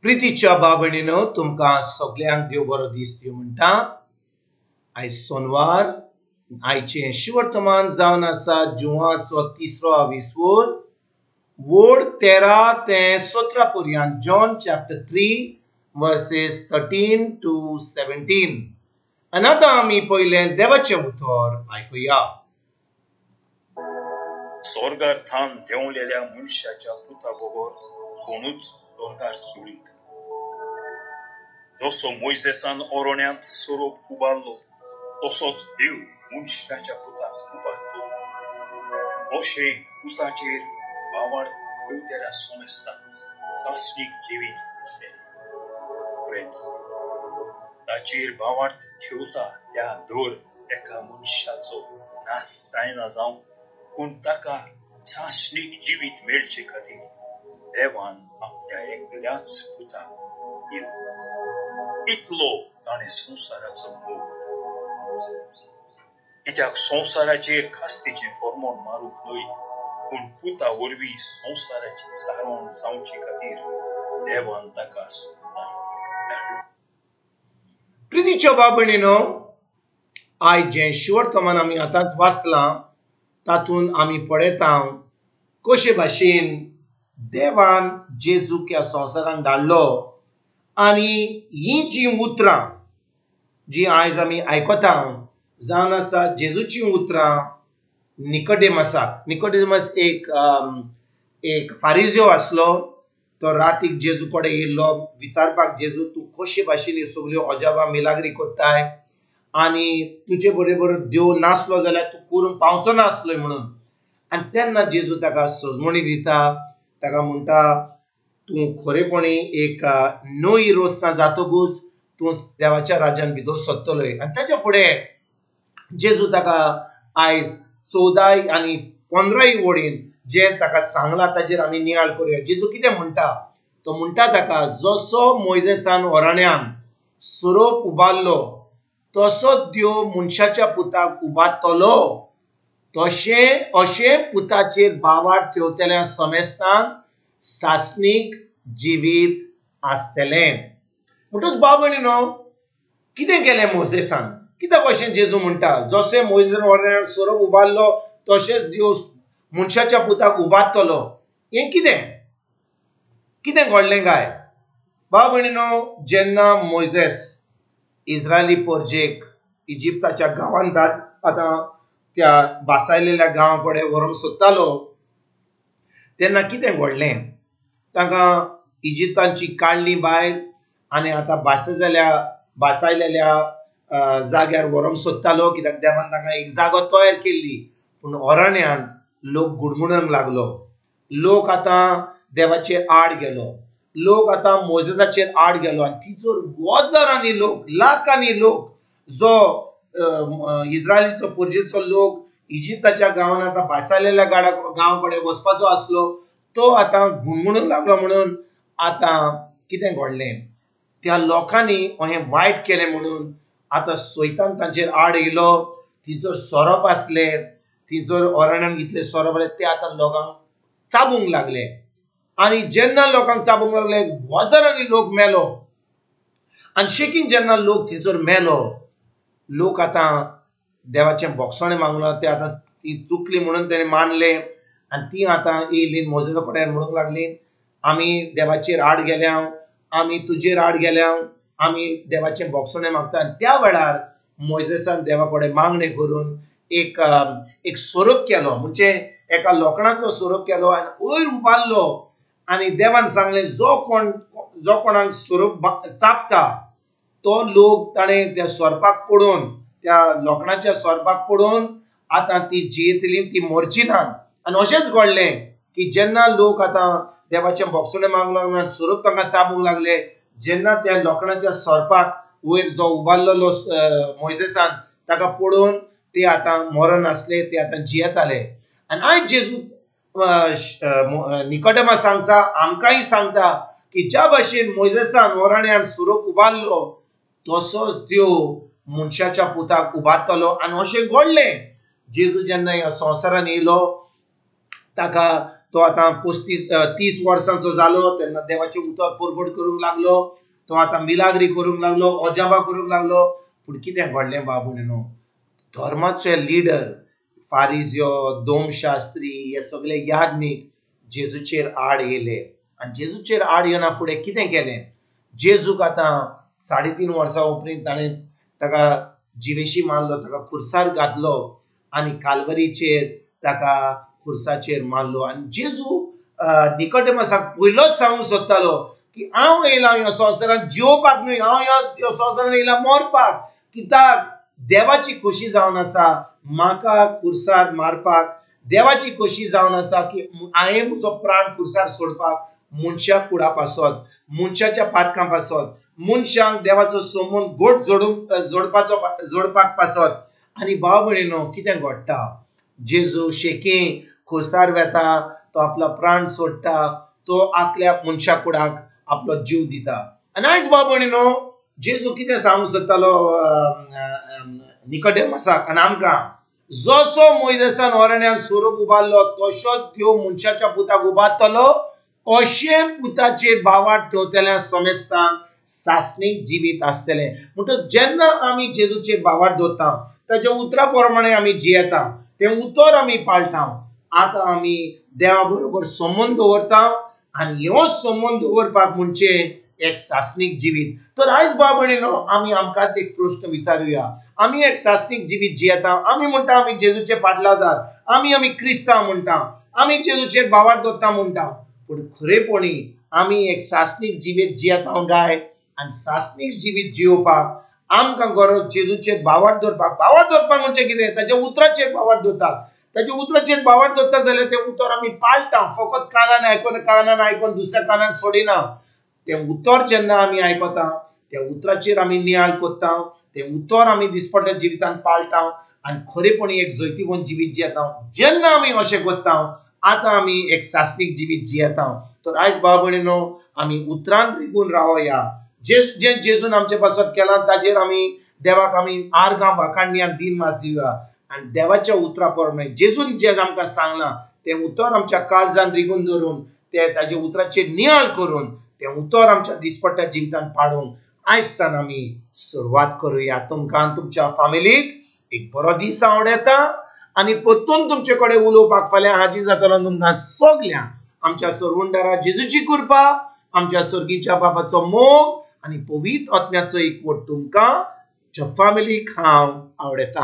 प्रितीच्या बाबणीनो तुमकां सगळ्यांक देव बरो दीस दिवं म्हणटा। आयज सोनवार, आयचे शिवर्तमान जावन आसा जुवाचो 3रो विसवोर, वोड 13 ते 17 पर्यंत, जॉन चॅप्टर 3 वर्सेस 13 to 17। आनी आतां आमी पयलें देवाचें उतर आयकुया। स्वर्गार थान देंवलेल्या मनशाच्या पुता बरोबर कोणूच स्वर्गार सोडीत। जसो मोइसेसान ओरोण्यांत सोरोप उबारलो, तसोच देव मनशाच्या पुताक उबारलो। अशें पुताचेर वावर ठेवतेल्या सोमेस्तान कास्तीक जिवीत आसलें। फ्रेंड्स, ताचेर भावार्थ ठेवता त्या दर एका मनशाचो नाश जायना जावं, पूण ताका शाश्वत जिवीत मेळचे खातीर देवान आपल्या एकल्याच पुताक दिलो। इतलो ताणें संवसाराचो मोग। कित्याक संवसाराचेर कास्तीचें फर्मोण मारूंक न्हय, पूण पुता वरवीं संवसाराची तारण जावचे खातीर देवान ताका धाडलो। प्रितीच्या बाबणीनो, आयज जें शिवर्तमान आमी आतांच वाचलां, तातूंत आमी पळयता कशे भाशेन देवान जेजूक ह्या संवसारांत धाडलो। आनी ही जी उतरां जी आयज आमी आयकता जावन आसा जेजूची उतरां निकोडेमस एक फारिझेव आसलो। तो रातीक जेजू कडेन येयल्लो विचारपाक, जेजू तूं कशे भाशेन ह्यो सगळ्यो अजापां मिलाग्री कोत्ताय आनी तुजे बरोबर देव नासलो जाल्यार तूं करून पावचो नासलोय म्हणून। आनी तेन्ना जेजू ताका सजमणी दिता, ताका म्हणटा तूं खरेपणी एक 9 रोसना जातकूच तूं देवाच्या राज्यान भितर सरतलोय। आनी ताच्या फुडें जेजू ताका आयज 14 आनी 15 वडीन जें ताका सांगलां ताचेर आमी नियाळ करुया। जेजू कितें म्हणटा? तो म्हणटा ताका, जसो मोइसेसान ओराण्यान सोरोप उबारलो तसोच देव मनशाच्या पुताक उबारतलो, अशें पुताचेर भावार्थ ठेवतल्या समेस्तान शाश्वत जिवीत आसतलें। म्हणटच बाबणीनो, कितें केलें मोइसेसान? कित्याक अशें जेजू म्हणटा, जशें मोइसेसान ओराण्यान सोरोप उबारलो तशेंच देव मनशाच्या पुताक उबारतलो? हें कितें घडलें काय? बाबणीनो, जेन्ना मोइसेस इस्रायली परजेक इजिप्ताच्या गांवांत आतां त्या बासायलेल्या गांवा कडेन व्हरूंक सोदतालो, तेन्ना कितें घडलें? तांकां इजिप्तांची काडली भायर आनी आतां बासायलेल्या जाग्यार व्हरूंक सोदतालो, कित्याक देवान तांकां एक जागो तयार केल्ली। पूण ओराण्यांत लोक गुडमुडूंक लागलो। लोक आतां देवाचेर आड गेलो, लोक आतां मोइसेसाचेर आड गेलो। आनी थंयसर हजारांनी लोक, लाखांनी लोक, जो इस्रायलीचो परजेचो लोक इजिप्ताच्या गांवांत आतां बासायलेल्या गांवा कडेन वचपाचो आसलो, तो आतां गुणमुडूंक लागलो। म्हणून आतां कितें घडलें? त्या लोकांनी अशें वायट केलें म्हणून आतां सैतान तांचेर आड येयलो। थंयसर सोरोप आसले, थंयसर ओराण्यांत इतले सोरोप आसले, ते आतां लोकांक चाबूंक लागले। आनी जेन्ना लोकांक चाबूंक लागले, हजारांनी लोक मेलो। आनी शेकीन जेन्ना लोक थंयसर मेलो, लोक आतां देवाचें बोगसणें मागलो। ते आतां ती चुकली म्हणून तेणें मानलें आनी ती आतां येयलीं मोइसेसा कडेन म्हणूंक लागलीं, आमी देवाचेर आड गेल्या, आमी तुजेर आड गेल्या, आमी देवाचें बोगसणें मागता। आनी त्या वेळार मोइसेसान देवा कडेन मागणें करून एक सोरोप केलो, म्हणजे एका लोखणाचो सोरोप केलो आनी वयर उबारलो। आनी देवान सांगलें, जो कोणाक सोरोप चाबता तो लोक ताणें त्या सोरपाक पडोवन, त्या लोखणाच्या सोरपाक पडोवन आतां ती जियेतली, ती मरची ना। आनी अशेंच घडलें की जेन्ना लोक आतां देवाचें बोगसणें मागलो आनी सोरोप तांकां चाबूंक लागले, जेन्ना त्या लोखणाच्या सोरपाक वयर जो उबारलेलो मोइसेसान ताका पडोवन ते आतां मरण आसले, ते आतां जियेताले। आनी आयज जेजू निकोडेमस सांगता, आमकांय सांगता की ज्या भाशेन मोइसेसान ओराण्यान सोरोप उबारलो तसोच देव मनशाच्या पुताक उबारतलो। आनी अशें घडलें। जेजू जेन्ना ह्या संवसारान येयलो, ताका तो आता 30 वर्सांचो जालो तेन्ना देवाचे उतर परगट करूंक लागलो. तो आता मिलाग्री करूंक लागलो, अजाबा करूंक लागलो. पूण कितें घडलें बाबू न्हू, धर्माचे लिडर फारिजियो, दोमशास्त्री हे सगळे याज्ञिक जेजूचेर आड येले आनी जेजूचेर आड येना फुडें कितें केलें, जेजूक आतां 3.5 वर्सां उपरांत ताणें ताका जिवेशी मारलो, ताका खुर्सार घातलो आनी काल्वरीचेर ताका खुर्साचेर मारलो. आनी जेजू निकोडेमसाक पयलोच सांगूंक सोदतालो की हांव येयला ह्या संवसारांत जिवपाक न्हय, हांव ह्या संवसारांत येयला मरपाक. कित्याक देवाची खोशी जावन आसा म्हाका खुर्सार मारपाक. देवाची खोशी जावन आसा की हांवें म्हजो प्राण खुर्सार सोडपाक मनशाक कुडा पासत, मनशाच्या पातकां पासत, मनशांक देवाचो संबंद घोट जोडपाक पासत. आनी भाव भयणीनो कितें घडटा, जेजू शेकी खुर्सार वेता, तो आपलो प्राण सोडटा, तो आपल्या मनशा कुडाक आपलो जीव दिता. आनी आयज भाव भयणीनो जेजू कितें सांगूंक सोदतालो निकोडेमसाक आनी आमकां, जसो मोइजेसान ओरण्यान सोरोप उबारलो तसोच देव मनशाच्या पुताक उबारतलो, अशें पुताचेर बावार्थ ठेवतल्या समेस्तांक सासणीक जिवीत आसतलें. म्हणटच जेन्ना आमी जेजूचेर बावार्थ दवरता, ताच्या उतरा प्रमाणे आमी जियेता, तें उतर आमी पाळटा, आतां आमी देवा बरोबर संबंद दवरता आनी हो संबंद दवरपाक म्हणजे एक सासणीक जिवीत. तर आयज भाव भयणीनो आमी आमकांच एक प्रश्न विचारुया, आमी एक सासणीक जिवीत जियेता, आमी म्हणटा आमी जेजूचे पाटलादार, आमी क्रिस्तांव म्हणटा, आमी जेजूचेर बावार्थ दवरता म्हणटा, पूण खरेपणी आमी एक सासणीक जिवीत जियेता काय? आनी सासणीक जिवीत जिवपाक आमकां गरज जेजूचेर बावार्थ दवरपाक. बावार्थ दवरपाक म्हणजे कितें, ताच्या उतराचेर बावार्थ दवरता. ताच्या उतराचेर बावार्थ दवरता जाल्यार तें उतर आमी पाळटा, फकत कानान आयकून दुसऱ्या कानान सोडिना. तें उतर जेन्ना आमी आयकता, त्या उतराचेर आमी नियाळ कोत्ता, तें उतर आमी दिसपट्ट्या जिवितांत पाळटा आनी खरेपणी एक जैतिवंत जिवीत जियेता. जेन्ना आमी अशें कोत्ता, आतां आमी एक सासणीक जिवीत जियेता. तर आयज भाव भयणीनो आमी उतरान रिगून रावया. जे जेजून आमचे पासत केलां ताजेर आमी देवाक आमी आर्गां वाखाणणी आनी दिनवास दिवया. आनी देवाच्या उतरा प्रमाणे जेजून जे आमकां सांगलां तें उतर आमच्या काळजान रिगून धरून, तें ताच्या उतराचेर नियाळ करून, तें उतर आमच्या दिसपट्ट्या जिवितांत पाडूंक आयजतान आमी सुरवात करुया. तुमकां तुमच्या फॅमिलीक एक बरो दीस आवडेता आनी परतून तुमचे कडेन उलोवपाक फाल्यां हाजीर जातलो तुमकां सगल्यांक. आमच्या सर्वुंडारा जेजूची कृपा, आमच्या सर्गीच्या बाबाचो मोग आनी पवित्र आत्म्याचो एकवट तुमकां तुमच्या फॅमिलीक हांव आवडेता.